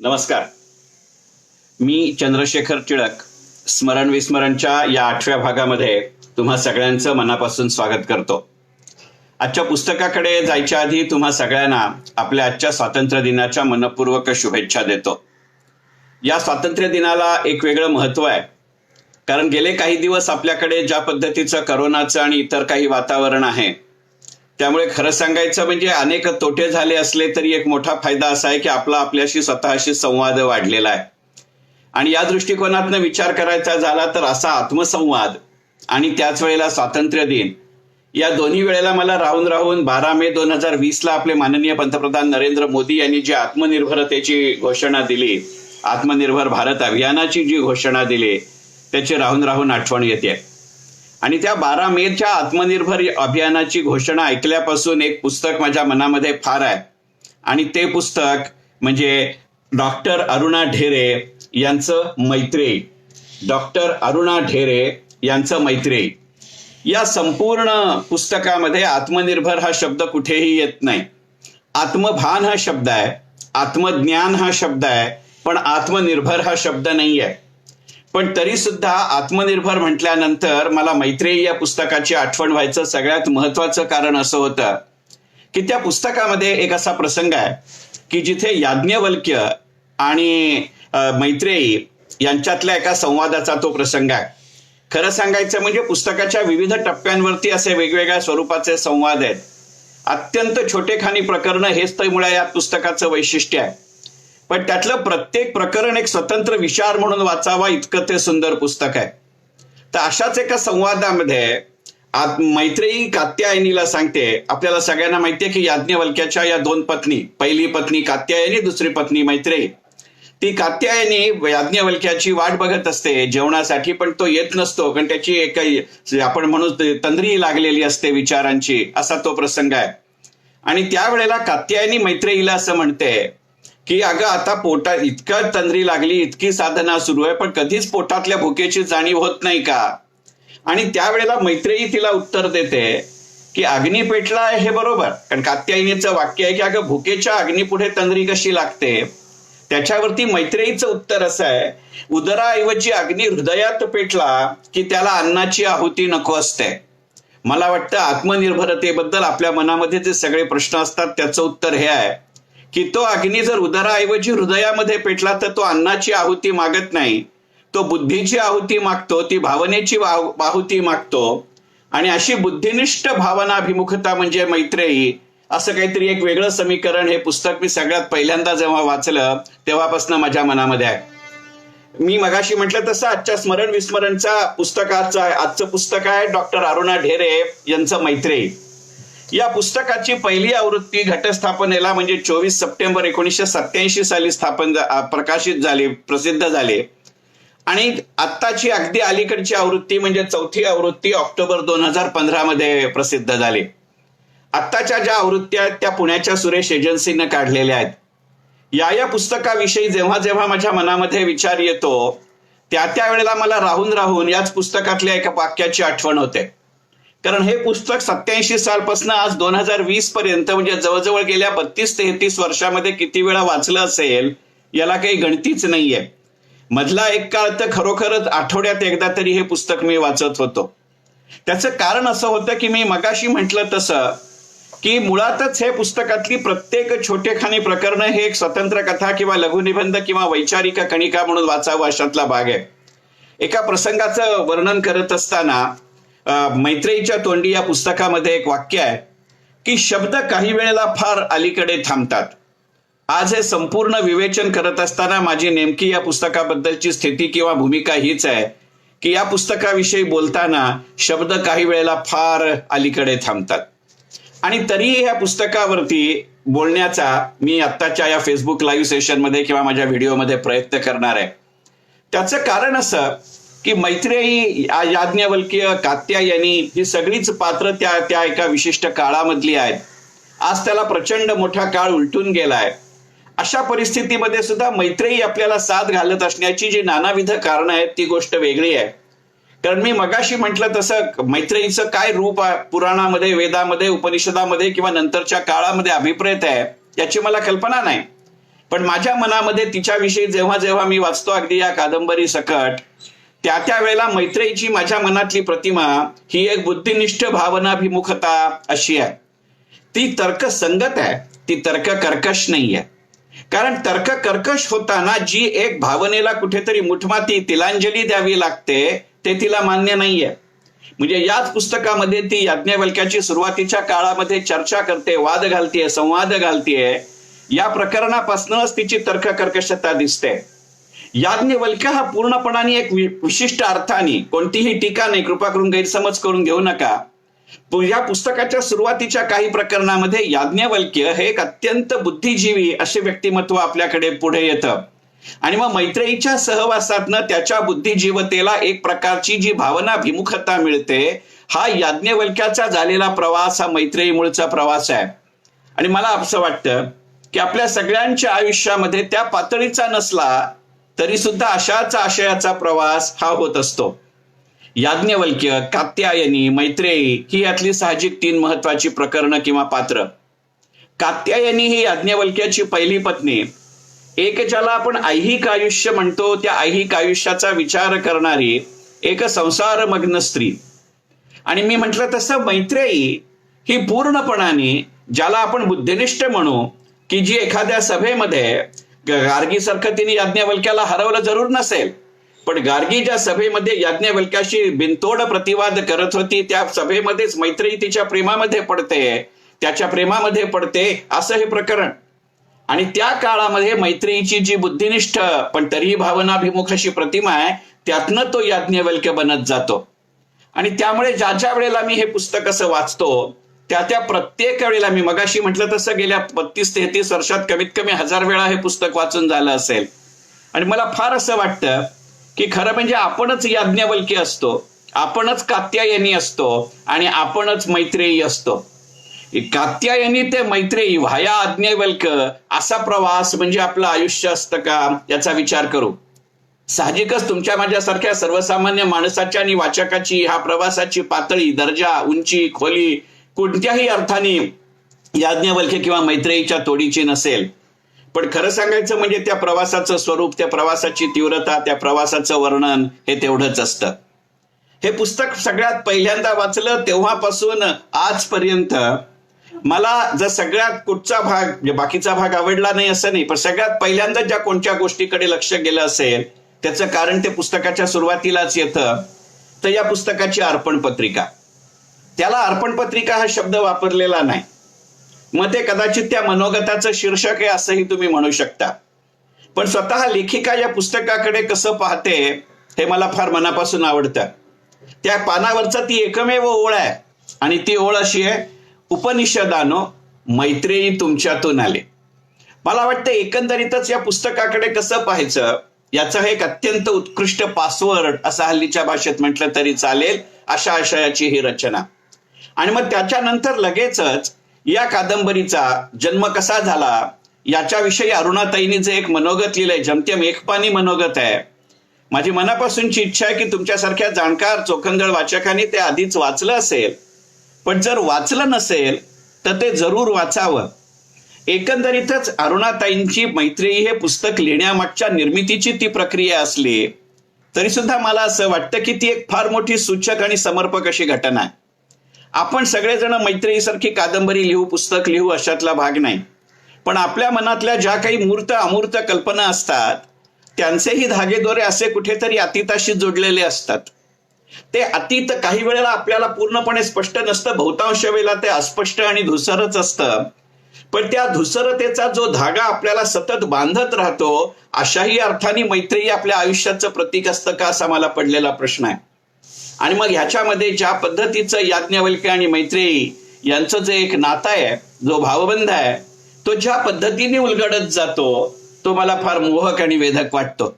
नमस्कार. मी चंद्रशेखर टिळक स्मरण विस्मरणच्या या 8व्या भागामध्ये तुम्हा सगळ्यांचं मनापासून स्वागत करतो. आजच्या पुस्तकाकडे जायच्या आधी तुम्हा सगळ्यांना आपल्या आजच्या स्वातंत्र्य दिनाच्या मनपूर्वक शुभेच्छा देतो. या स्वातंत्र्य दिनाला एक वेगळं महत्व आहे, कारण गेले काही दिवस आपल्याकडे ज्या पद्धतीचं करोनाचं आणि इतर काही वातावरण आहे, त्यामुळे खरं सांगायचं म्हणजे अनेक तोटे झाले असले तरी एक मोठा फायदा असा आहे की आपला आपल्याशी स्वतःशी संवाद वाढलेला आहे. आणि या दृष्टिकोनातनं विचार करायचा झाला तर असा आत्मसंवाद आणि त्याच वेळेला स्वातंत्र्य दिन या दोन्ही वेळेला मला राहून 12 मे 2020 आपले माननीय पंतप्रधान नरेंद्र मोदी यांनी जी आत्मनिर्भरतेची घोषणा दिली, आत्मनिर्भर भारत अभियानाची जी घोषणा दिली, त्याची राहून आठवण येते. आणि त्या 12 मेच्या आत्मनिर्भर अभियानाची घोषणा ऐकल्यापासून एक पुस्तक माझ्या मनामध्ये फार आहे, आणि ते पुस्तक म्हणजे डॉक्टर अरुणा ढेरे यांचं मैत्रेयी. डॉक्टर अरुणा ढेरे यांचं मैत्रेयी या संपूर्ण पुस्तकामध्ये आत्मनिर्भर हा शब्द कुठेही येत नाही. आत्मभान हा शब्द आहे, आत्मज्ञान हा शब्द आहे, पण आत्मनिर्भर हा शब्द नाही आहे. पण तरी सुद्धा आत्मनिर्भर म्हटल्यानंतर मला मैत्रेयी या पुस्तकाची आठवण व्हायचं सगळ्यात महत्वाचं कारण असं होतं की त्या पुस्तकामध्ये एक असा प्रसंग आहे की जिथे याज्ञवल्क्य आणि मैत्रेयी यांच्यातल्या एका संवादाचा तो प्रसंग आहे. खरं सांगायचं म्हणजे पुस्तकाच्या विविध टप्प्यांवरती असे वेगवेगळ्या स्वरूपाचे संवाद आहेत. अत्यंत छोटेखानी प्रकरणं हेच तर मुळात या पुस्तकाचं वैशिष्ट्य आहे. पण त्यातलं प्रत्येक प्रकरण एक स्वतंत्र विचार म्हणून वाचावा इतकं ते सुंदर पुस्तक आहे. तर अशाच एका संवादामध्ये मैत्रेयी कात्यायनीला सांगते, आपल्याला सगळ्यांना माहितीये की याज्ञवल्क्याच्या या 2 पत्नी, पहिली पत्नी कात्यायनी, दुसरी पत्नी मैत्रेयी. ती कात्यायनी याज्ञवल्क्याची वाट बघत असते जेवणासाठी, पण तो येत नसतो कारण त्याची एक आपण म्हणू तंद्री लागलेली असते विचारांची, असा तो प्रसंग आहे. आणि त्यावेळेला कात्यायनी मैत्रेयीला असं म्हणते की अगं आता पोटात इतका तंद्री लागली, इतकी साधना सुरू आहे, पण कधीच पोटातल्या भुकेची जाणीव होत नाही का? आणि त्यावेळेला मैत्रेयी तिला उत्तर देते की अग्नी पेटला हे बरोबर, कारण कात्यायनीचं वाक्य आहे की अगं भुकेच्या अग्नीपुढे तंद्री कशी लागते. त्याच्यावरती मैत्रेयीचं उत्तर असं आहे, उदराऐवजी अग्नी हृदयात पेटला की त्याला अन्नाची आहुती नको असते. मला वाटतं आत्मनिर्भरतेबद्दल आपल्या मनामध्ये जे सगळे प्रश्न असतात त्याचं उत्तर हे आहे की तो अग्नी जर उदराऐवजी हृदयामध्ये पेटला तर तो अन्नाची आहुती मागत नाही, तो बुद्धीची आहुती मागतो, ती भावनेची आहुती मागतो. आणि अशी बुद्धिनिष्ठ भावनाभिमुखता म्हणजे मैत्रेयी, असं काहीतरी एक वेगळं समीकरण हे पुस्तक मी सगळ्यात पहिल्यांदा जेव्हा वाचलं तेव्हापासून माझ्या मनामध्ये आहे. मी मगाशी म्हटलं तसं आजच्या स्मरण विस्मरणच्या आजचं पुस्तक आहे डॉक्टर अरुणा ढेरे यांचं मैत्रेयी. या पुस्तकाची पहिली आवृत्ती घटस्थापनेला म्हणजे 24 सप्टेंबर 1987 साली प्रसिद्ध झाली. आणि आत्ताची अगदी अलीकडची आवृत्ती म्हणजे 4थी आवृत्ती ऑक्टोबर 2015 मध्ये प्रसिद्ध झाली. आत्ताच्या ज्या आवृत्त्या आहेत त्या पुण्याच्या सुरेश एजन्सीनं काढलेल्या आहेत. या पुस्तकाविषयी जेव्हा जेव्हा माझ्या मनामध्ये विचार येतो त्या वेळेला मला राहून याच पुस्तकातल्या एका वाक्याची आठवण होते. कारण हे पुस्तक 87 सालपासून आज 2020 पर्यंत म्हणजे जवळजवळ गेल्या 32-33 वर्षामध्ये किती वेळा वाचलं असेल याला काही गणतीच नाहीये. मधला एक काळ तर खरोखरच आठवड्यात एकदा तरी हे पुस्तक मी वाचत होतो. त्याचं कारण असं होतं की मी मगाशी म्हटलं तसं की मुळातच हे पुस्तकातली प्रत्येक छोटेखानी प्रकरणं हे एक स्वतंत्र कथा किंवा लघुनिबंध किंवा वैचारिक कणिका म्हणून वाचावं अशातला भाग आहे. एका प्रसंगाचं वर्णन करत असताना मैत्रेयीच्या तोंडी या पुस्तकामध्ये एक वाक्य आहे की शब्द काही वेळेला फार अलीकडे थांबतात. आज हे संपूर्ण विवेचन करत असताना माझी नेमकी या पुस्तकाबद्दलची स्थिती किंवा भूमिका हीच आहे की या पुस्तकाविषयी बोलताना शब्द काही वेळेला फार अलीकडे थांबतात. आणि तरीही ह्या पुस्तकावरती बोलण्याचा मी आत्ताच्या या फेसबुक लाईव्ह सेशनमध्ये किंवा माझ्या व्हिडिओमध्ये प्रयत्न करणार आहे. त्याचं कारण असं की मैत्रेयी, याज्ञवल्क्य, कात्यायनी ही सगळीच पात्र त्या एका विशिष्ट काळामधली आहेत. आज त्याला प्रचंड मोठा काळ उलटून गेलाय. अशा परिस्थितीमध्ये सुद्धा मैत्रेयी आपल्याला साथ घालत असण्याची जी नानाविध कारणं आहेत ती गोष्ट वेगळी आहे. कारण मी मगाशी म्हटलं तसं मैत्रेयीचं काय रूप पुराणामध्ये, वेदामध्ये, उपनिषदामध्ये किंवा नंतरच्या काळामध्ये अभिप्रेत आहे याची मला कल्पना नाही. पण माझ्या मनामध्ये तिच्याविषयी जेव्हा जेव्हा मी वाचतो अगदी या कादंबरी सकट, त्या वेळेला मैत्रेयीची माझ्या मनातली प्रतिमा ही एक बुद्धिनिष्ठ भावनाभिमुखता अशी आहे. ती तर्कसंगत आहे, ती तर्क कर्कश नाहीये. कारण तर्क कर्कश होताना जी एक भावनेला कुठेतरी मुठमाती तिलांजली द्यावी लागते ते तिला मान्य नाहीये. म्हणजे याच पुस्तकामध्ये ती याज्ञवल्क्याची सुरुवातीच्या काळामध्ये चर्चा करते, वाद घालतीये, संवाद घालतीये. या प्रकरणापासूनच तिची तर्क कर्कशता दिसते. याज्ञवल्क्य हा पूर्णपणाने एक विशिष्ट अर्थाने, कोणतीही टीका नाही, कृपा करून गैरसमज करून घेऊ नका. या पुस्तकाच्या सुरुवातीच्या काही प्रकरणामध्ये याज्ञवल्क्य हे एक अत्यंत बुद्धिजीवी असे व्यक्तिमत्व आपल्याकडे पुढे येतं. आणि मग मैत्रेयीच्या सहवासातनं त्याच्या बुद्धिजीवतेला एक प्रकारची जी भावनाभिमुखता मिळते. हा याज्ञवल्क्याचा झालेला प्रवास हा मैत्रेयी मूळचा प्रवास आहे. आणि मला असं वाटतं की आपल्या सगळ्यांच्या आयुष्यामध्ये त्या पातळीचा नसला तरी सुद्धा अशाच आशयाचा प्रवास हा होत असतो. याज्ञवल्क्य, कात्यायनी, मैत्रेयी ही यातली साहजिक 3 महत्वाची प्रकरणं किंवा पात्र. कात्यायनी ही याज्ञवल्क्याची पहिली पत्नी, एक ज्याला आपण ऐहिक आयुष्य म्हणतो त्या ऐहिक आयुष्याचा विचार करणारी एक संसारमग्न स्त्री. आणि मी म्हटलं तसं मैत्रेयी ही पूर्णपणाने ज्याला आपण बुद्धिनिष्ठ म्हणू, की जी एखाद्या सभेमध्ये गार्गीसारखं तिने याज्ञवल्क्याला हरवलं जरूर नसेल, पण गार्गी ज्या सभेमध्ये याज्ञवल्क्याशी बिनतोड प्रतिवाद करत होती त्या सभेमध्येच मैत्रेयी तिच्या प्रेमामध्ये पडते, त्याच्या प्रेमामध्ये पडते असं हे प्रकरण. आणि त्या काळामध्ये मैत्रेयीची जी बुद्धिनिष्ठ पण तरीही भावनाभिमुख अशी प्रतिमा आहे त्यातनं तो याज्ञवल्क्य बनत जातो. आणि त्यामुळे ज्या वेळेला मी हे पुस्तक असं वाचतो त्या प्रत्येक वेळेला, मी मगाशी म्हटलं तसं गेल्या 32-33 वर्षात कमीत कमी 1000 वेळा हे पुस्तक वाचून झालं असेल. आणि मला फार असं वाटतं की खरं म्हणजे आपणच याज्ञवल्क्य असतो, आपणच कात्यायनी असतो आणि आपणच मैत्रेयी असतो. कात्यायनी ते मैत्रेयी व्हाया याज्ञवल्क्य असा प्रवास म्हणजे आपलं आयुष्य असतं का याचा विचार करू. साहजिकच तुमच्या माझ्यासारख्या सर्वसामान्य माणसाच्या आणि वाचकाची ह्या प्रवासाची पातळी, दर्जा, उंची, खोली कोणत्याही अर्थाने याज्ञवल्क्य किंवा मैत्रेयीच्या तोडीची नसेल. पण खरं सांगायचं म्हणजे त्या प्रवासाचं स्वरूप, त्या प्रवासाची तीव्रता, त्या प्रवासाचं वर्णन हे तेवढंच असतं. हे पुस्तक सगळ्यात पहिल्यांदा वाचलं तेव्हापासून आजपर्यंत मला जर सगळ्यात कुठचा भाग, म्हणजे बाकीचा भाग आवडला नाही असं नाही, पण सगळ्यात पहिल्यांदा ज्या कोणत्या गोष्टीकडे लक्ष गेलं असेल त्याचं कारण ते पुस्तकाच्या सुरुवातीलाच येतं. तर या पुस्तकाची अर्पण पत्रिका, त्याला अर्पण पत्रिका हा शब्द वापरलेला नाही, मग ते कदाचित त्या मनोगताचं शीर्षक आहे असंही तुम्ही म्हणू शकता. पण स्वतः लेखिका या पुस्तकाकडे कसं पाहते हे मला फार मनापासून आवडतं. त्या पानावरचा ती एकमेव ओळ आहे आणि ती ओळ अशी आहे, उपनिषदानो मैत्रेयी तुमच्यातून आले. मला वाटतं एकंदरीतच या पुस्तकाकडे कसं पाहायचं याचं हे एक अत्यंत उत्कृष्ट पासवर्ड असं हल्लीच्या भाषेत म्हटलं तरी चालेल अशा आशयाची ही रचना. आणि मग त्याच्यानंतर लगेचच या कादंबरीचा जन्म कसा झाला याच्याविषयी अरुणाताईंनी जे एक मनोगत लिहिलंय, जमतेम एकपानी मनोगत आहे. माझी मनापासूनची इच्छा आहे की तुमच्यासारख्या जाणकार चोखंदळ वाचकांनी ते आधीच वाचलं असेल, पण जर वाचलं नसेल तर ते जरूर वाचावं. एकंदरीतच अरुणाताईंची मैत्रेयी हे पुस्तक लिहिण्यामागच्या निर्मितीची ती प्रक्रिया असली तरी सुद्धा मला असं वाटतं की ती एक फार मोठी सूचक आणि समर्पक अशी घटना आहे. आपण सगळेजण मैत्रेयीसारखी कादंबरी लिहू, पुस्तक लिहू अशातला भाग नाही, पण आपल्या मनातल्या ज्या काही मूर्त अमूर्त कल्पना असतात त्यांचेही धागेदोरे असे कुठेतरी अतीताशी जोडलेले असतात. ते अतीत काही वेळेला आपल्याला पूर्णपणे स्पष्ट नसतं, बहुतांश वेळेला ते अस्पष्ट आणि धुसरच असतं, पण त्या धुसरतेचा जो धागा आपल्याला सतत बांधत राहतो अशाही अर्थाने मैत्रेयी आपल्या आयुष्याचं प्रतीक असतं का असा मला पडलेला प्रश्न आहे. आणि मग ह्याच्यामध्ये ज्या पद्धतीचं याज्ञवल्क्य आणि मैत्रेयी यांचं जे एक नातं आहे, जो भावबंध आहे, तो ज्या पद्धतीने उलगडत जातो तो मला फार मोहक आणि वेधक वाटतो.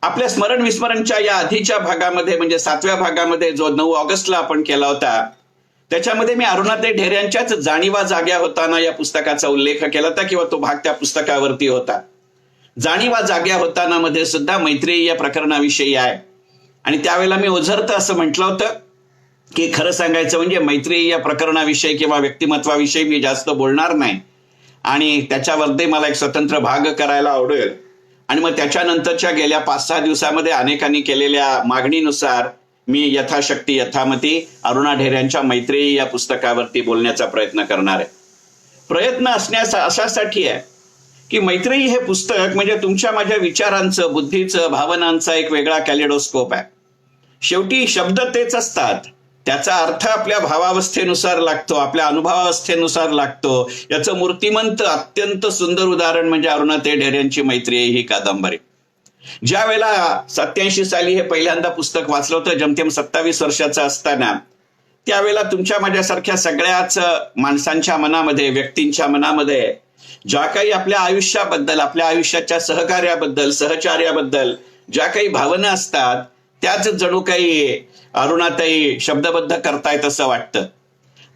आपल्या स्मरण विस्मरणच्या या आधीच्या भागामध्ये म्हणजे 7व्या भागामध्ये जो 9 ऑगस्टला आपण केला होता त्याच्यामध्ये मी अरुणाताई ढेरे यांच्याच जाणीवा जाग्या होताना या पुस्तकाचा उल्लेख केला होता किंवा तो भाग त्या पुस्तकावरती होता. जाणीवा जाग्या होताना मध्ये सुद्धा मैत्रेयी या प्रकरणाविषयी आहे. आणि त्यावेळेला मी ओझरतं असं म्हटलं होतं की खरं सांगायचं म्हणजे मैत्रेयी या प्रकरणाविषयी किंवा व्यक्तिमत्वाविषयी मी जास्त बोलणार नाही. आणि त्याच्यावरती मला एक स्वतंत्र भाग करायला आवडेल. आणि मग त्याच्यानंतरच्या गेल्या 5-6 दिवसामध्ये अनेकांनी केलेल्या मागणीनुसार मी यथाशक्ती यथामती अरुणा ढेरे यांच्या मैत्रेयी या पुस्तकावरती बोलण्याचा प्रयत्न करणार आहे. प्रयत्न अशासाठी आहे की मैत्रेयी हे पुस्तक म्हणजे तुमच्या माझ्या विचारांचं, बुद्धीचं, भावनांचा एक वेगळा कॅलेडोस्कोप आहे. शेवटी शब्द तेच असतात, त्याचा अर्थ आपल्या भावावस्थेनुसार लागतो, आपल्या अनुभवावस्थेनुसार लागतो. याचं मूर्तिमंत अत्यंत सुंदर उदाहरण म्हणजे अरुणाताई ढेरे यांची मैत्रेयी ही कादंबरी. ज्या वेळेला 87 साली हे पहिल्यांदा पुस्तक वाचलं होतं, जमतेम 27 वर्षाचं असताना, त्यावेळेला तुमच्या माझ्यासारख्या सगळ्याच माणसांच्या मनामध्ये, व्यक्तींच्या मनामध्ये ज्या काही आपल्या आयुष्याबद्दल, आपल्या आयुष्याच्या सहकार्याबद्दल, सहचार्याबद्दल ज्या काही भावना असतात त्याच जणू काही अरुणाताई शब्दबद्ध करतायत असं वाटतं.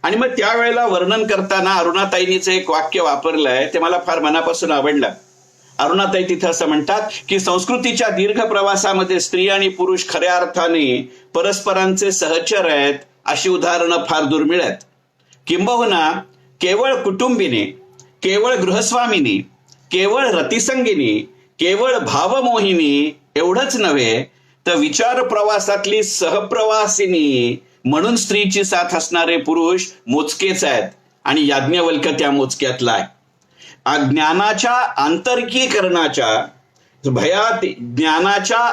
आणि मग त्यावेळेला वर्णन करताना अरुणाताईंचं एक वाक्य वापरलंय, ते मला फार मनापासून आवडलं. अरुणाताई तिथं असं म्हणतात की संस्कृतीच्या दीर्घ प्रवासामध्ये स्त्री आणि पुरुष खऱ्या अर्थाने परस्परांचे सहचर आहेत अशी उदाहरणं फार दुर्मिळ आहेत. किंबहुना केवळ कुटुंबिनी, केवळ गृहस्वामिनी, केवळ रतिसंगिनी, केवळ भावमोहिनी एवढंच नव्हे तर विचार प्रवासातली सहप्रवासिनी म्हणून स्त्रीची साथ असणारे पुरुष मोजकेच आहेत आणि याज्ञवल्क्य त्या मोजक्यातला आहे. ज्ञानाच्या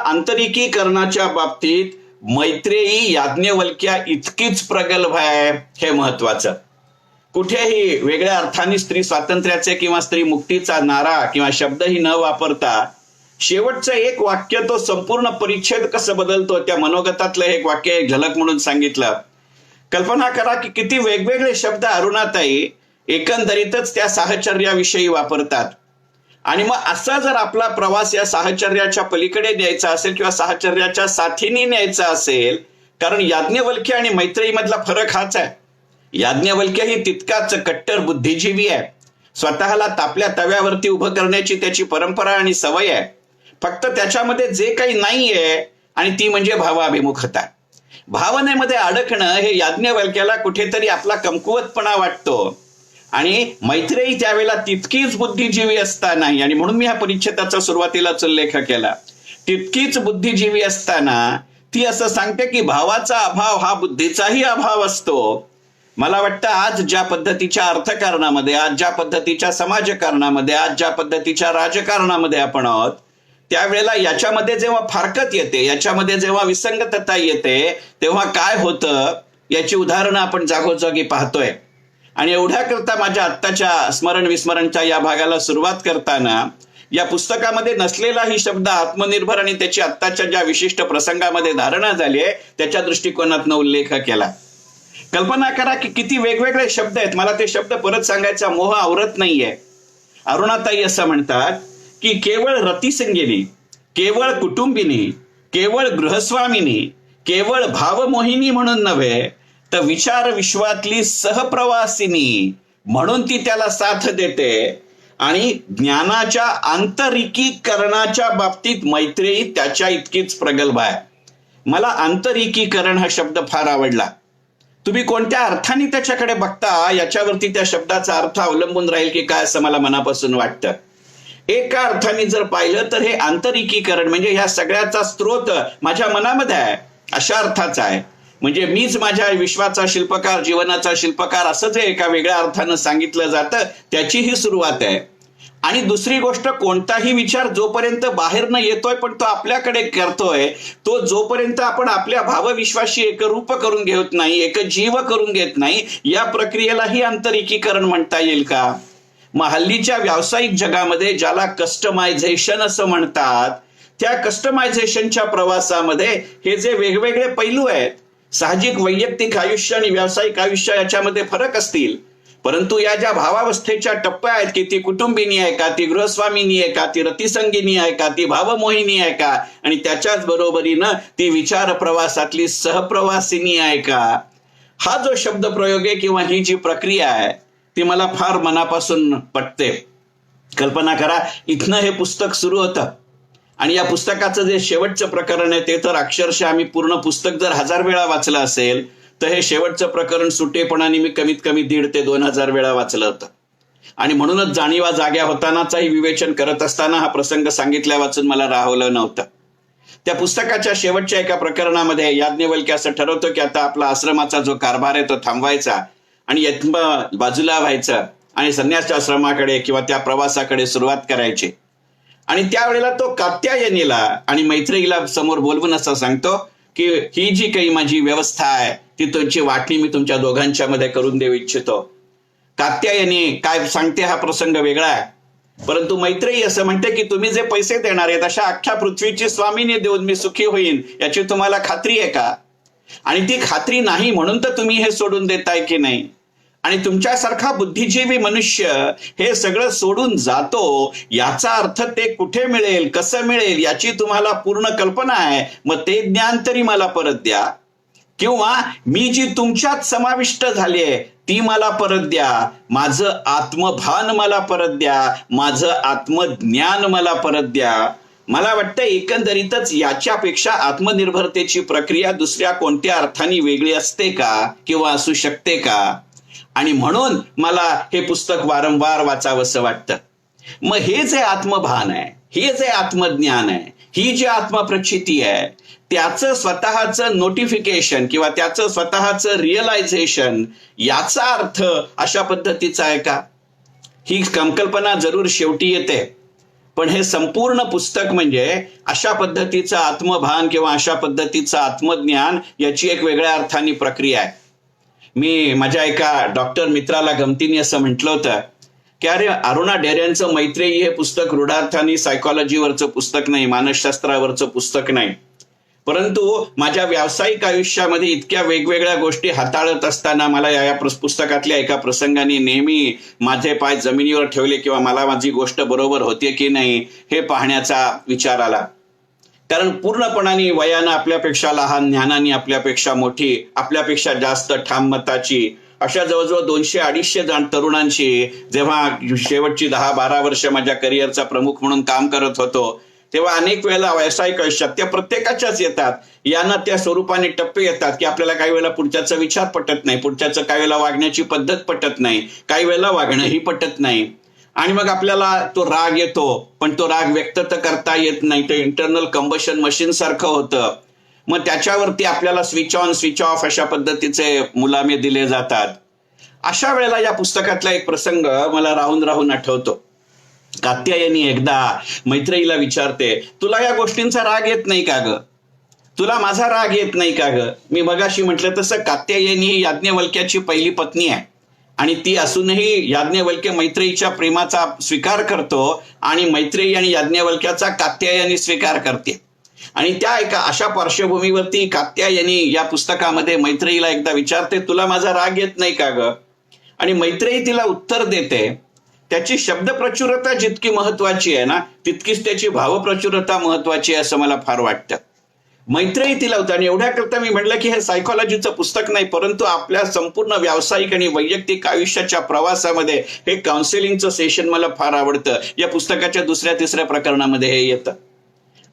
आंतरिकीकरणाच्या बाबतीत मैत्रेयी याज्ञवल्क्या इतकीच प्रगल्भ आहे, हे महत्वाचं. कुठेही वेगळ्या अर्थाने स्त्री स्वातंत्र्याचे किंवा स्त्री मुक्तीचा नारा किंवा शब्दही न वापरता शेवटचं एक वाक्य तो संपूर्ण परिच्छेद कसं बदलतो, त्या मनोगतातलं एक वाक्य एक झलक म्हणून सांगितलं. कल्पना करा की किती वेगवेगळे शब्द अरुणाताई एकंदरीतच त्या साहचर्याविषयी वापरतात. आणि मग असा जर आपला प्रवास या साहचर्याच्या पलीकडे न्यायचा असेल किंवा साहचर्याच्या साथीने न्यायचा असेल, कारण याज्ञवल्क्य आणि मैत्रेयी मधला फरक हाच आहे. याज्ञवल्क्य ही तितकाच कट्टर बुद्धिजीवी आहे. स्वतःला तापल्या तव्यावरती उभं करण्याची त्याची परंपरा आणि सवय आहे. फक्त त्याच्यामध्ये जे काही नाहीये आणि ती म्हणजे भावाभिमुखता. भावनेमध्ये अडकणं हे याज्ञवल्क्याला कुठेतरी आपला कमकुवतपणा वाटतो. आणि मैत्रेयी त्यावेळेला तितकीच बुद्धिजीवी असतानाही, आणि म्हणून मी ह्या परिच्छेदाचा सुरुवातीलाच उल्लेख केला, तितकीच बुद्धिजीवी असताना ती असं सांगते की भावाचा अभाव हा बुद्धीचाही अभाव असतो. मला वाटतं आज ज्या पद्धतीच्या अर्थकारणामध्ये, आज ज्या पद्धतीच्या समाजकारणामध्ये, आज ज्या पद्धतीच्या राजकारणामध्ये आपण आहोत, त्यावेळेला याच्यामध्ये जेव्हा फारकत येते, याच्यामध्ये जेव्हा विसंगतता येते, तेव्हा काय होतं याची उदाहरणं आपण जागोजागी पाहतोय. आणि एवढ्या करता माझ्या आत्ताच्या स्मरण विस्मरणच्या या भागाला सुरुवात करताना या पुस्तकामध्ये नसलेलाही शब्द आत्मनिर्भर आणि त्याची आत्ताच्या ज्या विशिष्ट प्रसंगामध्ये धारणा झाली आहे त्याच्या दृष्टिकोनातून उल्लेख केला. कल्पना करा की किती वेगवेगळे शब्द आहेत. मला ते शब्द परत सांगायचा मोह आवरत नाहीये. अरुणाताई असं म्हणतात की केवळ रतिसंगिनी, केवळ कुटुंबिनी, केवळ गृहस्वामिनी, केवळ भावमोहिनी म्हणून नव्हे तर विचार विश्वातली सहप्रवासिनी म्हणून ती त्याला साथ देते. आणि ज्ञानाच्या आंतरिकीकरणाच्या बाबतीत मैत्रेयी त्याच्या इतकीच प्रगल्भ आहे. मला आंतरिकीकरण हा शब्द फार आवडला. तुम्ही कोणत्या अर्थाने त्याच्याकडे बघता याच्यावरती त्या शब्दाचा अर्थ अवलंबून राहील की काय, असं मला मनापासून वाटतं. एका अर्थाने जर पाहिलं तर हे आंतरिकीकरण म्हणजे ह्या सगळ्याचा स्रोत माझ्या मनामध्ये आहे अशा अर्थाचा आहे. म्हणजे मीच माझ्या विश्वाचा शिल्पकार, जीवनाचा शिल्पकार असं जे एका वेगळ्या अर्थानं सांगितलं जातं त्याची ही सुरुवात आहे. आणि दुसरी गोष्ट, कोणताही विचार जोपर्यंत बाहेरनं येतोय पण तो आपल्याकडे करतोय, तो जोपर्यंत आपण आपल्या भावविश्वाशी एकरूप करून घेत नाही, एकजीव करून घेत नाही, या प्रक्रियेलाही आंतरिकीकरण म्हणता येईल का? मग हल्लीच्या व्यावसायिक जगामध्ये ज्याला कस्टमायझेशन असं म्हणतात, त्या कस्टमायझेशनच्या प्रवासामध्ये हे जे वेगवेगळे पैलू आहेत, साहजिक वैयक्तिक आयुष्य आणि व्यावसायिक आयुष्य याच्यामध्ये फरक असतील, परंतु या ज्या भावावस्थेच्या टप्प्या आहेत की ती कुटुंबिनी आहे का, ती गृहस्वामिनी आहे का, ती रतिसंगिनी आहे का, ती भावमोहिनी आहे का, आणि त्याच्याच बरोबरीनं ती विचार प्रवासातली सहप्रवासिनी आहे का, हा जो शब्द प्रयोग आहे किंवा ही जी प्रक्रिया आहे ती मला फार मनापासून पटते. कल्पना करा, इथनं हे पुस्तक सुरू होतं आणि या पुस्तकाचं जे शेवटचं प्रकरण आहे ते तर अक्षरशः आम्ही पूर्ण पुस्तक जर 1000 वेळा वाचलं असेल तर हे शेवटचं प्रकरण सुटेपणाने मी कमीत कमी 1,500 ते 2,000 वेळा वाचलं होतं. आणि म्हणूनच जाणीवा जाग्या होतानाचाही विवेचन करत असताना हा प्रसंग सांगितल्या वाचून मला राहवलं नव्हतं. त्या पुस्तकाच्या शेवटच्या एका प्रकरणामध्ये याज्ञवल्क्य असं ठरवतो की आता आपला आश्रमाचा जो कारभार आहे तो थांबवायचा आणि यत्न बाजूला व्हायचं आणि संन्यासाश्रमाकडे किंवा त्या प्रवासाकडे सुरुवात करायची. आणि त्यावेळेला तो कात्यायनीला आणि मैत्रेयीला समोर बोलवून असं सांगतो की ही जी काही माझी व्यवस्था आहे ती तुमची वाटणी मी तुमच्या दोघांच्या मध्ये करून देऊ इच्छितो. कात्यायनी काय सांगते हा प्रसंग वेगळा आहे, परंतु मैत्रेयी असं म्हणते की तुम्ही जे पैसे देणार आहेत अशा अख्ख्या पृथ्वीची स्वामिनी देऊन मी सुखी होईन याची तुम्हाला खात्री आहे का? आणि ती खात्री नाही म्हणून तर तुम्ही हे सोडून देताय की नाही? आणि तुमच्यासारखा बुद्धिजीवी मनुष्य हे सगळं सोडून जातो याचा अर्थ ते कुठे मिळेल, कसं मिळेल याची तुम्हाला पूर्ण कल्पना आहे. मग ते ज्ञान तरी मला परत द्या, किंवा मी जी तुमच्यात समाविष्ट झालीये ती मला परत द्या. माझं आत्मभान मला परत द्या, माझं आत्मज्ञान मला परत द्या. मला वाटतं एकंदरीतच याच्यापेक्षा आत्मनिर्भरतेची प्रक्रिया दुसऱ्या कोणत्या अर्थाने वेगळी असते का किंवा असू शकते का? आणि म्हणून मला हे पुस्तक वारंवार वाचावंसं वाटतं. मग हे जे आत्मभान आहे, हे जे आत्मज्ञान आहे, ही जी आत्मप्रचिती आहे त्याचं स्वतःचं नोटिफिकेशन किंवा त्याचं स्वतःचं रिअलायझेशन याचा अर्थ अशा पद्धतीचा आहे का? ही संकल्पना जरूर शेवटी येते, पण हे संपूर्ण पुस्तक म्हणजे अशा पद्धतीचं आत्मभान किंवा अशा पद्धतीचं आत्मज्ञान याची एक वेगळ्या अर्थाने प्रक्रिया आहे. मी माझ्या एका डॉक्टर मित्राला गमतीने असं म्हटलं होतं की अरे अरुणा ढेरेंचं मैत्रेयी हे पुस्तक रूढार्थाने सायकॉलॉजीवरचं पुस्तक नाही, मानसशास्त्रावरचं पुस्तक नाही, परंतु माझ्या व्यावसायिक आयुष्यामध्ये इतक्या वेगवेगळ्या गोष्टी हाताळत असताना मला या पुस्तकातल्या एका प्रसंगाने नेहमी माझे पाय जमिनीवर ठेवले किंवा मला माझी गोष्ट बरोबर होते की नाही हे पाहण्याचा विचार आला. कारण पूर्णपणाने वयानं आपल्यापेक्षा लहान, ज्ञानाने आपल्यापेक्षा मोठी, आपल्यापेक्षा जास्त ठाम मताची अशा जवळजवळ 200-250 तरुणांशी जेव्हा शेवटची 10-12 वर्ष माझ्या करिअरचा प्रमुख म्हणून काम करत होतो तेव्हा अनेक वेळेला व्यावसायिक आयुष्यात त्या प्रत्येकाच्याच येतात. यांना त्या स्वरूपाने टप्पे येतात की आपल्याला काही वेळेला पुढच्याचा विचार पटत नाही, पुढच्याचं काही वेळेला वागण्याची पद्धत पटत नाही, काही वेळेला वागणंही पटत नाही. आणि मग आपल्याला तो राग येतो, पण तो राग व्यक्त तर करता येत नाही, ते इंटरनल कंबशन मशीन सारखं होतं. मग त्याच्यावरती आपल्याला स्विच ऑन स्विच ऑफ अशा पद्धतीचे मुलामे दिले जातात. अशा वेळेला या पुस्तकातला एक प्रसंग मला राहून राहून आठवतो. कात्यायनी एकदा मैत्रेयीला विचारते, तुला या गोष्टींचा राग येत नाही का ग? तुला माझा राग येत नाही का ग? मी मगाशी म्हटलं तसं कात्यायनी ही याज्ञवल्क्याची पहिली पत्नी आहे आणि ती असूनही याज्ञवल्क्य मैत्रेयीच्या प्रेमाचा स्वीकार करतो आणि मैत्रेयी आणि याज्ञवल्क्याचा कात्यायनी स्वीकार करते. आणि त्या एका अशा पार्श्वभूमीवरती कात्यायनी या पुस्तकामध्ये मैत्रेयीला एकदा विचारते, तुला माझा राग येत नाही का ग? आणि मैत्रेयी तिला उत्तर देते. त्याची शब्दप्रचुरता जितकी महत्वाची आहे ना तितकीच त्याची भावप्रचुरता महत्वाची आहे असं मला फार वाटतं. मैत्रेयी तिला होतं आणि एवढ्या करता मी म्हटलं की हे सायकॉलॉजीचं पुस्तक नाही, परंतु आपल्या संपूर्ण व्यावसायिक आणि वैयक्तिक आयुष्याच्या प्रवासामध्ये हे काउन्सिलिंगचं सेशन मला फार आवडतं. या पुस्तकाच्या 2-3 प्रकरणामध्ये हे येतं.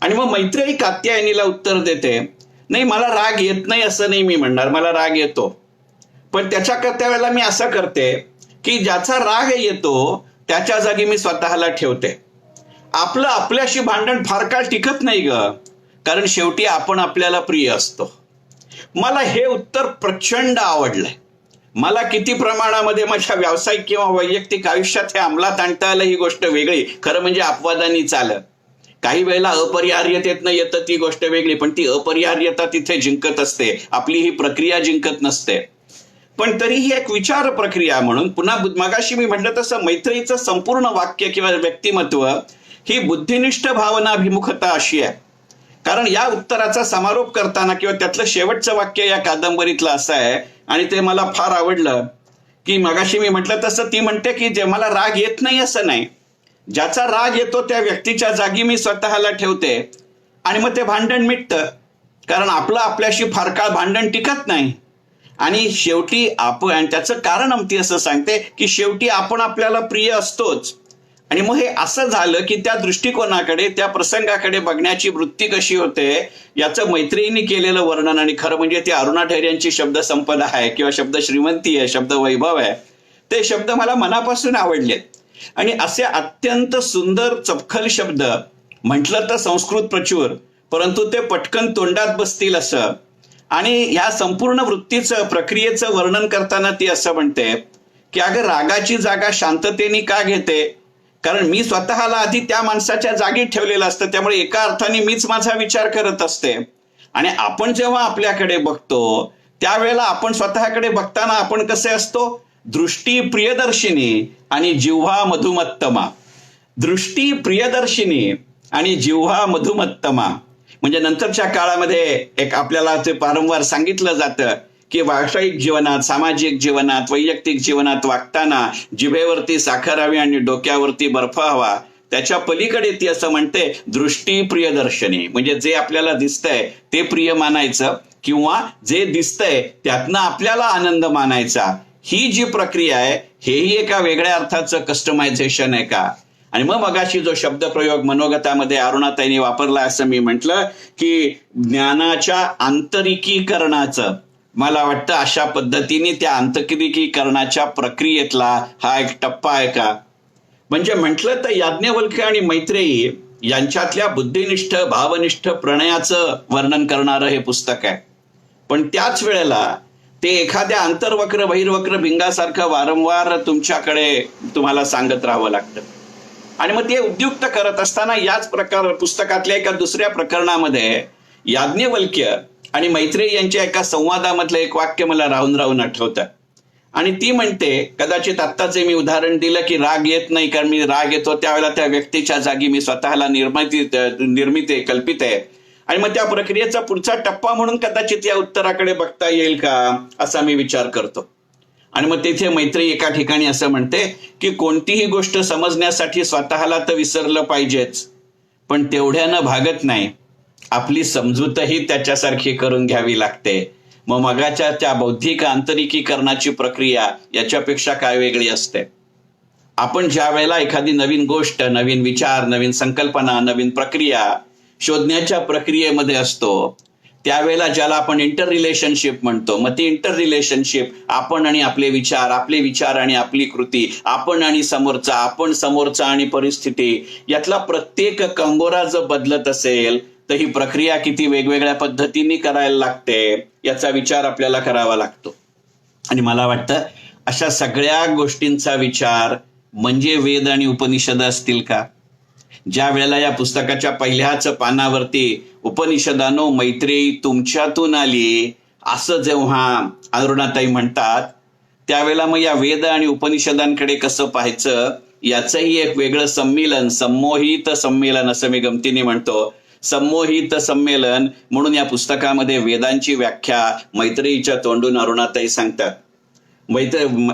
आणि मग मैत्रेयी कात्यायनीला उत्तर देते, नाही मला राग येत नाही असं नाही मी म्हणणार, मला राग येतो, पण त्याच्या वेळेला मी असं करते की ज्याचा राग येतो त्याच्या जागी मी स्वतःला ठेवते. आपलं आपल्याशी भांडण फार काळ टिकत नाही ग, कारण शेवटी आपण आपल्याला प्रिय असतो. मला हे उत्तर प्रचंड आवडलंय. मला किती प्रमाणामध्ये माझ्या व्यावसायिक किंवा वैयक्तिक आयुष्यात हे अंमलात आणता आलं ही गोष्ट वेगळी, खरं म्हणजे अपवादानी चालं. काही वेळेला अपरिहार्यतेतनं येतं ती गोष्ट वेगळी, पण ती अपरिहार्यता तिथे जिंकत असते, आपली ही प्रक्रिया जिंकत नसते. पण तरीही एक विचार प्रक्रिया म्हणून पुन्हा मगाशी मी म्हटलं तसं मैत्रेयीचं संपूर्ण वाक्य किंवा व्यक्तिमत्व ही बुद्धिनिष्ठ भावनाभिमुखता अशी आहे. कारण या उत्तराचा समारोप करताना किंवा त्यातलं शेवटचं वाक्य या कादंबरीतलं असं आहे आणि ते मला फार आवडलं की मगाशी मी म्हटलं तसं ती म्हणते की जे मला राग येत नाही असं नाही, ज्याचा राग येतो त्या व्यक्तीच्या जागी मी स्वतःला ठेवते आणि मग ते भांडण मिटतं. कारण आपलं आपल्याशी फार काळ भांडण टिकत नाही आणि शेवटी आपण, आणि त्याचं कारण ती असं सांगते की शेवटी आपण आपल्याला प्रिय असतोच. आणि मग हे असं झालं की त्या दृष्टिकोनाकडे, त्या प्रसंगाकडे बघण्याची वृत्ती कशी होते याचं मैत्रिणींनी केलेलं वर्णन, आणि खरं म्हणजे ती अरुणा ढेरे यांची शब्द संपदा आहे किंवा शब्द श्रीमंती आहे, शब्द वैभव आहे. ते शब्द मला मनापासून आवडलेत. आणि असे अत्यंत सुंदर चपखल शब्द म्हटलं तर संस्कृत प्रचूर, परंतु ते पटकन तोंडात बसतील असं. आणि ह्या संपूर्ण वृत्तीचं प्रक्रियेचं वर्णन करताना ती असं म्हणते की अगं रागाची जागा शांततेने का घेते, कारण मी स्वतःला आधी त्या माणसाच्या जागी ठेवलेलं असतं, त्यामुळे एका अर्थाने मीच माझा विचार करत असते. आणि आपण जेव्हा आपल्याकडे बघतो त्यावेळेला आपण स्वतःकडे बघताना आपण कसे असतो, दृष्टी प्रियदर्शिनी आणि जिव्हा मधुमत्तमा. दृष्टी प्रियदर्शिनी आणि जिव्हा मधुमत्तमा म्हणजे नंतरच्या काळामध्ये एक आपल्याला ते वारंवार सांगितलं जातं की व्यावसायिक जीवनात, सामाजिक जीवनात, वैयक्तिक जीवनात वागताना जिभेवरती साखर हवी आणि डोक्यावरती बर्फ हवा. त्याच्या पलीकडे ती असं म्हणते दृष्टी प्रियदर्शनी, म्हणजे जे आपल्याला दिसतंय ते प्रिय मानायचं किंवा जे दिसतंय त्यातनं आपल्याला आनंद मानायचा. ही जी प्रक्रिया आहे हेही एका वेगळ्या अर्थाचं कस्टमायझेशन आहे का. आणि मग मगाशी जो शब्दप्रयोग मनोगतामध्ये अरुणाताईंनी वापरला असं मी म्हटलं की ज्ञानाच्या आंतरिकीकरणाचं, मला वाटतं अशा पद्धतीने त्या आंतरिकीकरणाच्या प्रक्रियेतला हा एक टप्पा आहे का. म्हणजे म्हटलं तर याज्ञवल्क्य आणि मैत्रेयी यांच्यातल्या बुद्धिनिष्ठ भावनिष्ठ प्रणयाचं वर्णन करणारं हे पुस्तक आहे. पण त्याच वेळेला ते एखाद्या आंतरवक्र बहिर्वक्र भिंगासारखं वारंवार तुमच्याकडे तुम्हाला सांगत राहावं लागतं. आणि मग ते उद्युक्त करत असताना याच पुस्तकातल्या एका दुसऱ्या प्रकरणामध्ये याज्ञवल्क्य आणि मैत्रेयी यांच्या एका संवादामधलं एक वाक्य मला राहून राहून आठवतं. आणि ती म्हणते, कदाचित आत्ताचे मी उदाहरण दिलं की राग येत नाही, कारण मी राग येतो त्यावेळेला त्या व्यक्तीच्या जागी मी स्वतःला निर्मिती कल्पित आहे. आणि मग त्या प्रक्रियेचा पुढचा टप्पा म्हणून कदाचित या उत्तराकडे बघता येईल का असा मी विचार करतो. आणि मग तिथे मैत्रेयी एका ठिकाणी असं म्हणते की कोणतीही गोष्ट समजण्यासाठी स्वतःला तर विसरलं पाहिजेच, पण तेवढ्यानं भागत नाही, आपली समजूतही त्याच्यासारखी करून घ्यावी लागते. मग मगाच्या त्या बौद्धिक आंतरिकीकरणाची प्रक्रिया याच्यापेक्षा काय वेगळी असते. आपण ज्या वेळेला एखादी नवीन गोष्ट, नवीन विचार, नवीन संकल्पना, नवीन प्रक्रिया शोधण्याच्या प्रक्रियेमध्ये असतो त्यावेळेला ज्याला आपण इंटर रिलेशनशिप म्हणतो, मग ती इंटर रिलेशनशिप आपण आणि आपले विचार आणि आपली कृती, आपण आणि समोरचा, आपण समोरचा आणि परिस्थिती, यातला प्रत्येक कंगोरा जर बदलत असेल तर ही प्रक्रिया किती वेगवेगळ्या पद्धतीने करायला लागते याचा विचार आपल्याला करावा लागतो. आणि मला वाटतं अशा सगळ्या गोष्टींचा विचार म्हणजे वेद आणि उपनिषद असतील का. ज्या वेळेला या पुस्तकाच्या पहिल्याच पानावरती उपनिषदानो मैत्रेयी तुमच्यातून आली असं जेव्हा अरुणाताई म्हणतात त्यावेळेला मग या वेद आणि उपनिषदांकडे कसं पाहायचं याचंही एक वेगळं संमेलन, संमोहित संमेलन असं मी गमतीने म्हणतो. संमोहित संमेलन म्हणून या पुस्तकामध्ये वेदांची व्याख्या मैत्रेयीच्या तोंडून अरुणाताई सांगतात.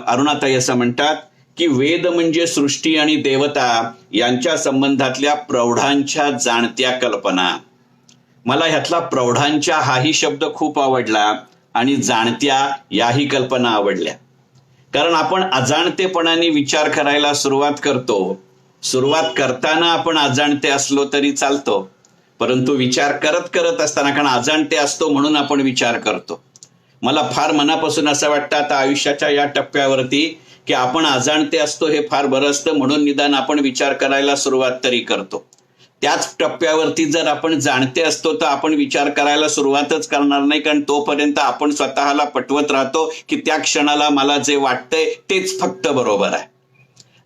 अरुणाताई असं म्हणतात की वेद म्हणजे सृष्टी आणि देवता यांच्या संबंधातल्या प्रौढांच्या जाणत्या कल्पना. मला ह्यातला प्रौढांच्या हाही शब्द खूप आवडला आणि जाणत्या याही कल्पना आवडल्या. कारण आपण अजाणतेपणाने विचार करायला सुरुवात करतो. सुरुवात करताना आपण अजाणते असलो तरी चालतो, परंतु विचार करत करत असताना, कारण अजाणते असतो म्हणून आपण विचार करतो. मला फार मनापासून असं वाटतं आता आयुष्याच्या या टप्प्यावरती की आपण अजाणते असतो हे फार बरं असतं, म्हणून निदान आपण विचार करायला सुरुवात तरी करतो. त्याच टप्प्यावरती जर आपण जाणते असतो तर आपण विचार करायला सुरुवातच करणार नाही, कारण तोपर्यंत आपण स्वतःला पटवत राहतो की त्या क्षणाला मला जे वाटतंय तेच फक्त बरोबर आहे.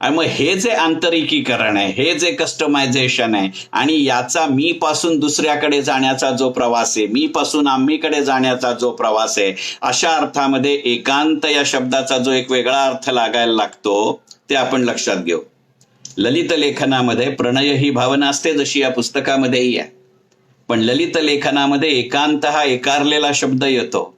आणि मग हे जे आंतरिकीकरण आहे, हे जे कस्टमायझेशन आहे आणि याचा मी पासून दुसऱ्याकडे जाण्याचा जो प्रवास आहे, मी पासून आम्हीकडे जाण्याचा जो प्रवास आहे, अशा अर्थामध्ये एकांत या शब्दाचा जो एक वेगळा अर्थ लागायला लागतो ते आपण लक्षात घेऊ. ललित लेखनामध्ये प्रणय ही भावना असते जशी या पुस्तकामध्येही आहे, पण ललित लेखनामध्ये एकांत हा एकारलेला शब्द येतो.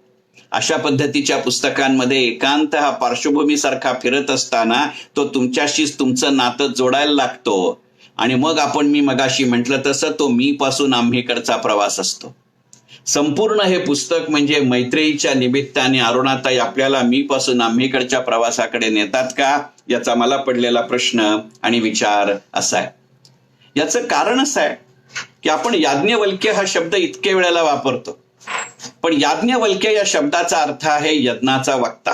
अशा पद्धतीच्या पुस्तकांमध्ये एकांत हा पार्श्वभूमीसारखा फिरत असताना तो तुमच्याशीच तुमचं नातं जोडायला लागतो. आणि मग आपण मी मगाशी म्हटलं तसं तो मी पासून आम्हीकडचा प्रवास असतो. संपूर्ण हे पुस्तक म्हणजे मैत्रेयीच्या निमित्ताने अरुणाताई आपल्याला मी पासून आम्हीकडच्या प्रवासाकडे नेतात का याचा मला पडलेला प्रश्न आणि विचार असा आहे. याचं कारण असं आहे की आपण याज्ञवल्क्य हा शब्द इतके वेळेला वापरतो, पण याज्ञवल्क्य या शब्दाचा अर्थ आहे यज्ञाचा वक्ता.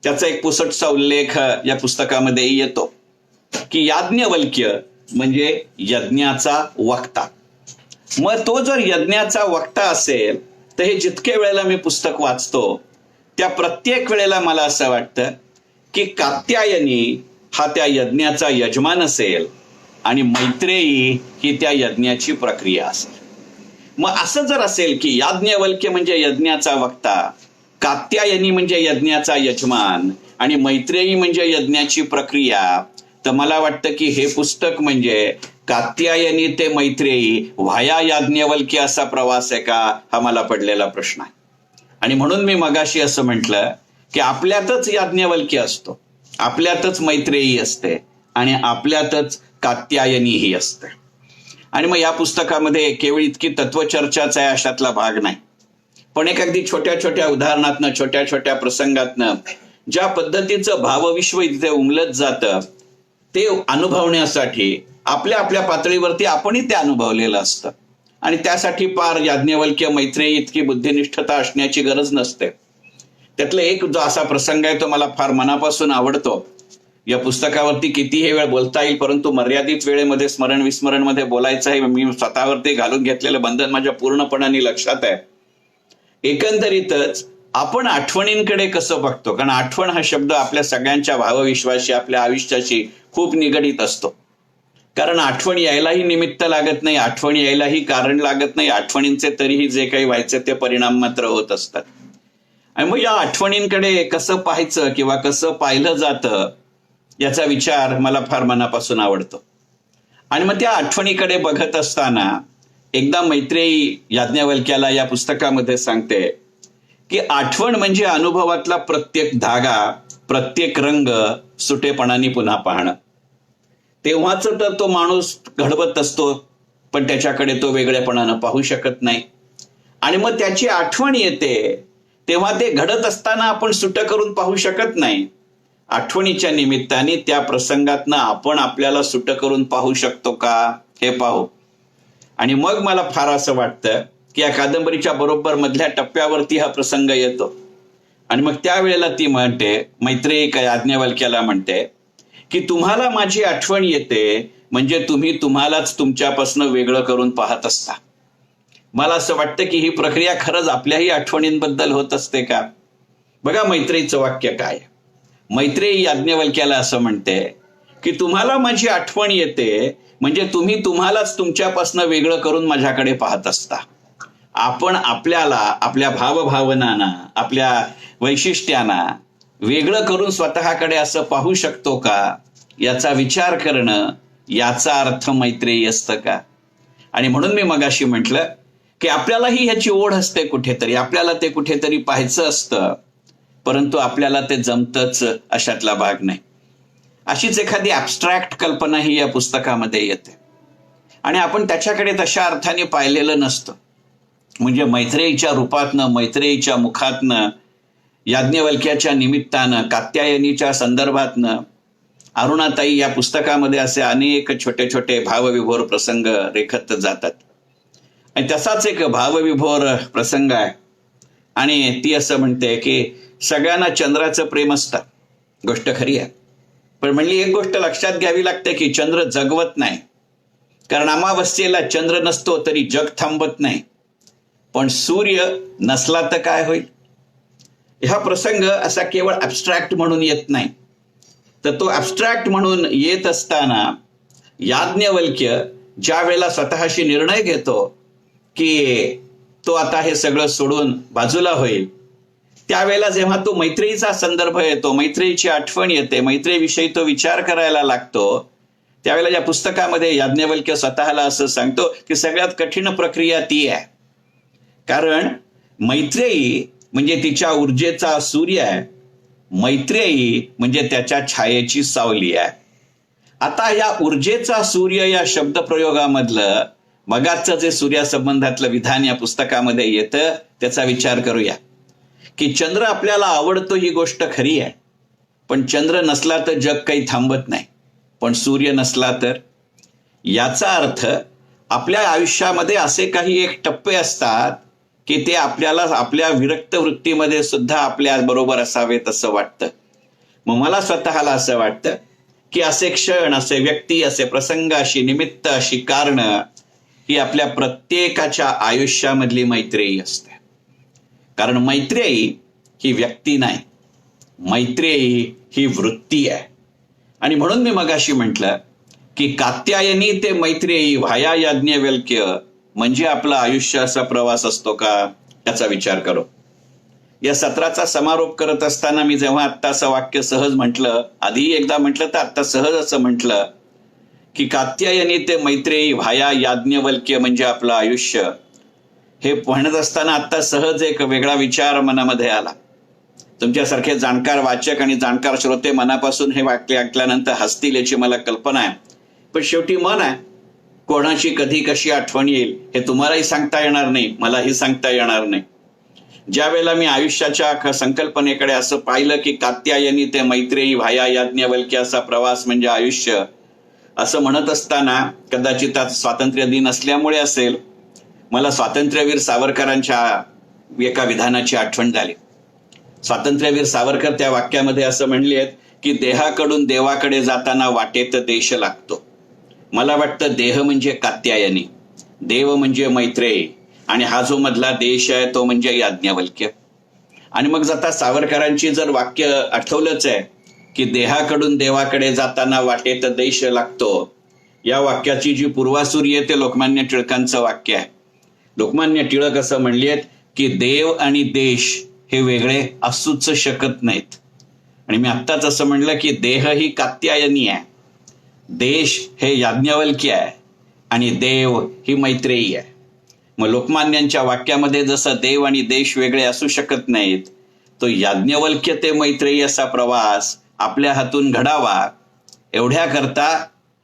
त्याचा एक पुसटसा उल्लेख या पुस्तकामध्ये येतो की याज्ञवल्क्य म्हणजे यज्ञाचा वक्ता. मग तो जर यज्ञाचा वक्ता असेल तर हे जितके वेळेला मी पुस्तक वाचतो त्या प्रत्येक वेळेला मला असं वाटतं की कात्यायनी हा त्या यज्ञाचा यजमान असेल आणि मैत्रेयी ही त्या यज्ञाची प्रक्रिया असेल. मग असं जर असेल की याज्ञवल्क्य म्हणजे यज्ञाचा वक्ता, कात्यायनी म्हणजे यज्ञाचा यजमान आणि मैत्रेयी म्हणजे यज्ञाची प्रक्रिया, तर मला वाटतं की हे पुस्तक म्हणजे कात्यायनी ते मैत्रेयी व्हाया याज्ञवल्क्य असा प्रवास आहे का, हा मला पडलेला प्रश्न आहे. आणि म्हणून मी मगाशी असं म्हटलं की आपल्यातच याज्ञवल्क्य असतो, आपल्यातच मैत्रेयी असते आणि आपल्यातच कात्यायनीही असते. आणि मग या पुस्तकामध्ये केवळ इतकी तत्वचर्चाच आहे अशातला भाग नाही, पण एक अगदी छोट्या छोट्या उदाहरणातनं, छोट्या छोट्या प्रसंगातनं ज्या पद्धतीचं भावविश्व इथे उमलत जातं ते अनुभवण्यासाठी आपल्या आपल्या पातळीवरती आपणही ते अनुभवलेलं असतं. आणि त्यासाठी फार याज्ञवल्क्य मैत्रेयी इतकी बुद्धिनिष्ठता असण्याची गरज नसते. त्यातला एक जो असा प्रसंग आहे तो मला फार मनापासून आवडतो. या पुस्तकावरती कितीही वेळ बोलता येईल, परंतु मर्यादित वेळेमध्ये स्मरण विस्मरणमध्ये बोलायचं आहे. मी स्वतःवरती घालून घेतलेलं बंधन माझ्या पूर्णपणाने लक्षात आहे. एकंदरीतच आपण आठवणींकडे कसं बघतो, कारण आठवण हा शब्द आपल्या सगळ्यांच्या भावविश्वाशी, आपल्या आयुष्याशी खूप निगडीत असतो. कारण आठवण यायलाही निमित्त लागत नाही, आठवण यायलाही कारण लागत नाही. आठवणींचे तरीही जे काही व्हायचे ते परिणाम मात्र होत असतात. आणि मग या आठवणींकडे कसं पाहायचं किंवा कसं पाहिलं जातं याचा विचार मला फार मनापासून आवडतो. आणि मग त्या आठवणीकडे बघत असताना एकदा मैत्रेयी याज्ञवल्क्याला या पुस्तकामध्ये सांगते की आठवण म्हणजे अनुभवातला प्रत्येक धागा, प्रत्येक रंग सुटेपणाने पुन्हा पाहणं. तेव्हाच तर तो माणूस घडवत असतो, पण त्याच्याकडे तो वेगळेपणानं पाहू शकत नाही. आणि मग त्याची आठवण येते तेव्हा ते घडत असताना आपण सुट करून पाहू शकत नाही. आठवणीच्या निमित्ताने त्या प्रसंगातनं आपण आपल्याला सुट करून पाहू शकतो का, हे पाहू. आणि मग मला फार असं वाटतं की या कादंबरीच्या बरोबर मधल्या टप्प्यावरती हा प्रसंग येतो. आणि मग त्यावेळेला ती म्हणते, मैत्रेयी याज्ञवल्क्याला म्हणते की तुम्हाला माझी आठवण येते म्हणजे तुम्ही तुम्हालाच तुमच्यापासून वेगळं करून पाहत असता. मला असं वाटतं की ही प्रक्रिया खरंच आपल्याही आठवणींबद्दल होत असते का. बघा मैत्रेयीचं वाक्य काय. मैत्रेयी याज्ञवल्क्याला असं म्हणते की तुम्हाला माझी आठवण येते म्हणजे तुम्ही तुम्हालाच तुमच्यापासून वेगळं करून माझ्याकडे पाहत असता. आपण आपल्याला आपल्या भावभावनांना, आपल्या वैशिष्ट्यांना वेगळं करून स्वतःकडे असं पाहू शकतो का, याचा विचार करणं याचा अर्थ मैत्रेयी असतं का. आणि म्हणून मी मगाशी म्हटलं की आपल्यालाही ह्याची ओढ असते कुठेतरी, आपल्याला ते कुठेतरी पाहायचं असतं, परंतु आपल्याला ते जमतच अशातला भाग नाही. अशीच एखादी ॲब्स्ट्रॅक्ट कल्पना ही या पुस्तकामध्ये येते आणि आपण त्याच्याकडे तशा अर्थाने पाहिलेलं नसतं. म्हणजे मैत्रेयीच्या रूपातनं, मैत्रेयीच्या मुखातनं, याज्ञवल्क्याच्या निमित्तानं, कात्यायनीच्या संदर्भातनं अरुणाताई या पुस्तकामध्ये असे अनेक छोटे छोटे भावविभोर प्रसंग रेखत जातात. आणि तसाच एक भावविभोर प्रसंग आहे आणि ती असं म्हणते की सगळ्यांना चंद्राचं प्रेम असतं, गोष्ट खरी आहे. पण म्हणली एक गोष्ट लक्षात घ्यावी लागते की चंद्र जगवत नाही, कारण अमावस्येला चंद्र नसतो तरी जग थांबत नाही. पण सूर्य नसला तर काय होईल. हा प्रसंग असा केवळ ॲब्स्ट्रॅक्ट म्हणून येत नाही, तर तो ॲब्स्ट्रॅक्ट म्हणून येत असताना याज्ञवल्क्य ज्या वेळेला स्वतःशी निर्णय घेतो की तो आता हे सगळं सोडून बाजूला होईल, त्यावेळेला जेव्हा तो मैत्रेयीचा संदर्भ येतो, मैत्रेयीची आठवण येते, मैत्रेयीविषयी तो विचार करायला लागतो, त्यावेळेला या पुस्तकामध्ये याज्ञवल्क्य स्वतःला असं सांगतो की सगळ्यात कठीण प्रक्रिया ती आहे. कारण मैत्रेयी म्हणजे तिच्या ऊर्जेचा सूर्य आहे, मैत्रेयी म्हणजे त्याच्या छायेची सावली आहे. आता या ऊर्जेचा सूर्य या शब्दप्रयोगामधलं मगाचं जे सूर्यासंबंधातलं विधान या पुस्तकामध्ये येतं त्याचा विचार करूया. की चंद्र आपल्याला आवडतो ही गोष्ट खरी आहे, पण चंद्र नसला तर जग काही थांबत नाही, पण सूर्य नसला तर. याचा अर्थ आपल्या आयुष्यामध्ये असे काही एक टप्पे असतात की ते आपल्याला आपल्या विरक्त वृत्तीमध्ये सुद्धा आपल्या बरोबर असावेत असं वाटतं. मग मला स्वतःला असं वाटतं की असे क्षण, असे व्यक्ती, असे प्रसंग, अशी निमित्त, अशी कारण ही आपल्या प्रत्येकाच्या आयुष्यामधली मैत्रेयी असते. कारण मैत्रेयी ही व्यक्ती नाही, मैत्रेयी ही वृत्ती आहे. आणि म्हणून मी मगाशी म्हटलं की कात्यायनी ते मैत्रेयी व्हाया याज्ञवल्क्य म्हणजे आपलं आयुष्य असा प्रवास असतो का, याचा विचार करो. या सत्राचा समारोप करत असताना मी जेव्हा आत्ता असं वाक्य सहज म्हटलं, आधी एकदा म्हटलं तर आत्ता सहज असं म्हटलं की कात्यायनी ते मैत्रेयी व्हाया याज्ञवल्क्य म्हणजे आपलं आयुष्य, हे म्हणत असताना आत्ता सहज एक वेगळा विचार मनामध्ये आला. तुमच्यासारखे जाणकार वाचक आणि जाणकार श्रोते मनापासून हे वाक्य ऐकल्यानंतर हसतील याची मला कल्पना आहे. पण शेवटी मन आहे, कोणाची कधी कशी आठवण येईल हे तुम्हालाही सांगता येणार नाही, मलाही सांगता येणार नाही. ज्या वेळेला मी आयुष्याच्या संकल्पनेकडे असं पाहिलं की कात्यायनी ते मैत्रेयी व्हाया याज्ञवल्क्य असा प्रवास म्हणजे आयुष्य, असं म्हणत असताना कदाचित आज स्वातंत्र्य दिन असल्यामुळे असेल, मला स्वातंत्र्यवीर सावरकरांच्या एका विधानाची आठवण झाली. स्वातंत्र्यवीर सावरकर त्या वाक्यामध्ये असं म्हणले आहेत की देहाकडून देवाकडे जाताना वाटेत देश लागतो. मला वाटतं देह म्हणजे कात्यायनी, देव म्हणजे मैत्रेयी, आणि हा जो मधला देश आहे तो म्हणजे याज्ञवल्क्य. आणि मग जाता सावरकरांची जर वाक्य आठवलंच आहे की देहाकडून देवाकडे जाताना वाटेत देश लागतो, या वाक्याची जी पूर्वासूरी आहे ते लोकमान्य टिळकांचं वाक्य आहे. लोकमान्य टिळक असं म्हणले आहेत की देव आणि देश हे वेगळे असूच शकत नाहीत. आणि मी आत्ताच असं म्हणलं की देह ही कात्यायनी आहे, देश हे याज्ञवल्क्य आहे, आणि देव ही मैत्रेयी आहे. मग लोकमान्यांच्या वाक्यामध्ये जसं देव आणि देश वेगळे असू शकत नाहीत, तो याज्ञवल्क्य ते मैत्रेयी असा प्रवास आपल्या हातून घडावा, एवढ्या करता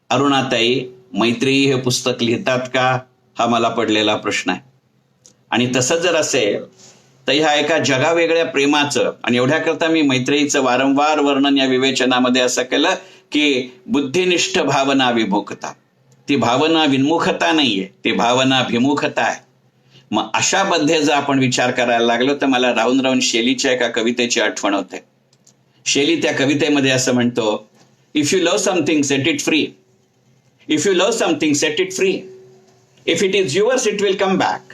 अरुणाताई मैत्रेयी हे पुस्तक लिहितात का, हा मला पडलेला प्रश्न आहे. आणि तसं जर असेल तर ह्या एका जगावेगळ्या प्रेमाचं, आणि एवढ्या करता मी मैत्रेयीचं वारंवार वर्णन या विवेचनामध्ये असं केलं की बुद्धिनिष्ठ भावना विमुखता. ती भावना विन्मुखता नाहीये, ती भावना भिमुखता आहे. मग अशामध्ये जर आपण विचार करायला लागलो तर मला राहून राहून शेलीच्या एका कवितेची आठवण होते. शेली त्या कवितेमध्ये असं म्हणतो, if you love something set it free, if you love something set it free, if it is yours it will come back,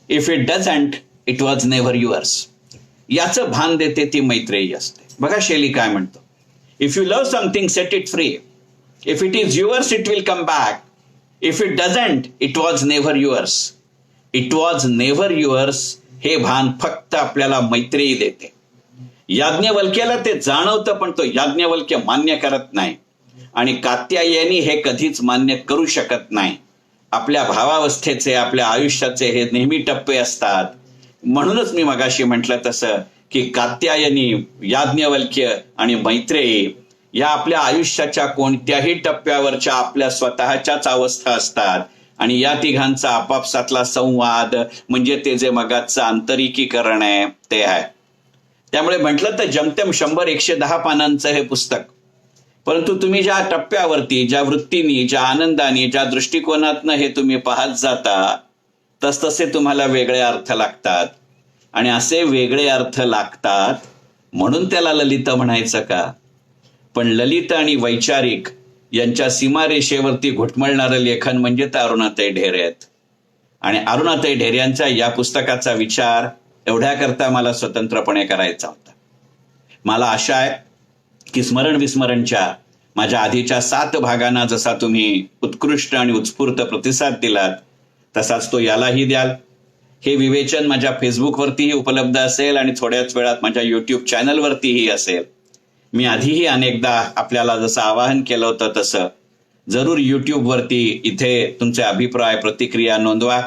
if it doesn't it was never yours. याचं भान देते ती मैत्रेयी असते. बघा शेली काय म्हणतो, if you love something set it free, if it is yours it will come back, if it doesn't it was never yours. It was never yours हे भान फक्त आपल्याला मैत्रेयी देते. याज्ञवल्क्याला ते जाणवतं, पण तो याज्ञवल्क्य मान्य करत नाही, आणि कात्यायनी हे कधीच मान्य करू शकत नाही. आपल्या भावावस्थेचे, आपल्या आयुष्याचे हे नेहमी टप्पे असतात. म्हणूनच मी मगाशी म्हटलं तसं की कात्यायनी, याज्ञवल्क्य आणि मैत्रेयी या आपल्या आयुष्याच्या कोणत्याही टप्प्यावरच्या आपल्या स्वतःच्याच अवस्था असतात, आणि या तिघांचा आपापसातला संवाद म्हणजे ते जे मगाचं आंतरिकीकरण आहे ते आहे. त्यामुळे म्हटलं तर जमतेम 100-110 पानांचं हे पुस्तक, परंतु तुम्ही ज्या टप्प्यावरती, ज्या वृत्तीने, ज्या आनंदाने, ज्या दृष्टिकोनातनं हे तुम्ही पाहत जाता, तसतसे तुम्हाला वेगळे अर्थ लागतात. आणि असे वेगळे अर्थ लागतात म्हणून त्याला ललित म्हणायचं का? पण ललित आणि वैचारिक यांच्या सीमारेषेवरती घुटमळणारं लेखन म्हणजे तर अरुणाताई ढेरे आहेत. आणि अरुणाताई ढेरे यांच्या या पुस्तकाचा विचार एवढ्या करता मला स्वतंत्रपणे करायचा होता. मला आशा आहे की स्मरण विस्मरणच्या माझ्या आधीच्या 7 भागांना जसा तुम्ही उत्कृष्ट आणि उत्स्फूर्त प्रतिसाद दिलात, तसाच तो यालाही द्याल. हे विवेचन माझ्या फेसबुकवरतीही उपलब्ध असेल आणि थोड्याच वेळात माझ्या युट्यूब चॅनलवरतीही असेल. मी आधीही अनेकदा आपल्याला जसं आवाहन केलं होतं तसं जरूर युट्यूबवरती इथे तुमचे अभिप्राय, प्रतिक्रिया नोंदवा.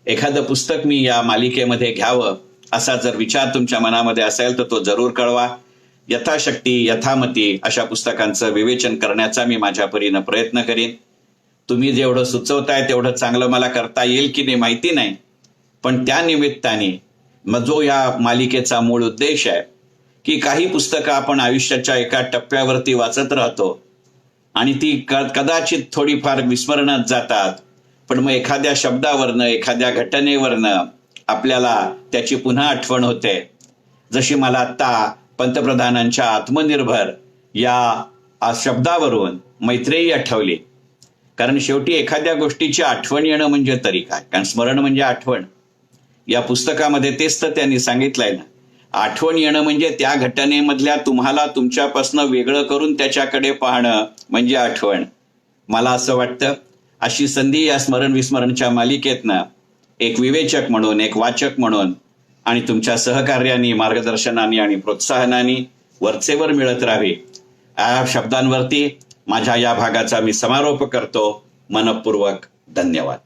एखादं पुस्तक मी या मालिकेमध्ये घ्यावं असा जर विचार तुमच्या मनामध्ये असेल तर तो जरूर कळवा. यथाशक्ती, यथामती अशा पुस्तकांचं विवेचन करण्याचा मी माझ्या परीनं प्रयत्न करीन. तुम्ही जेवढं सुचवताय तेवढं चांगलं मला करता येईल की नाही माहिती नाही, पण त्या निमित्ताने मग जो या मालिकेचा मूळ उद्देश आहे की काही पुस्तकं आपण आयुष्याच्या एका टप्प्यावरती वाचत राहतो आणि ती कदाचित थोडीफार विस्मरणात जातात, पण मग एखाद्या शब्दावरनं, एखाद्या घटनेवरनं आपल्याला त्याची पुन्हा आठवण होते. जशी मला आत्ता पंतप्रधानांच्या आत्मनिर्भर या शब्दावरून मैत्रेयी आठवली. कारण शेवटी एखाद्या गोष्टीची आठवण येणं म्हणजे तरी काय, कारण स्मरण म्हणजे आठवण. या पुस्तकामध्ये तेच तर त्यांनी सांगितलंय ना, आठवण येणं म्हणजे त्या घटनेमधल्या तुम्हाला तुमच्यापासनं वेगळं करून त्याच्याकडे पाहणं म्हणजे आठवण. मला असं वाटतं अशी संधी या स्मरण विस्मरणच्या मालिकेतनं एक विवेचक म्हणून, एक वाचक म्हणून आणि तुमच्या सहकार्याने, मार्गदर्शनाने आणि प्रोत्साहनाने वरचेवर मिळत राहावी. या शब्दांवरती माझ्या या भागाचा मी समारोप करतो. मनपूर्वक धन्यवाद.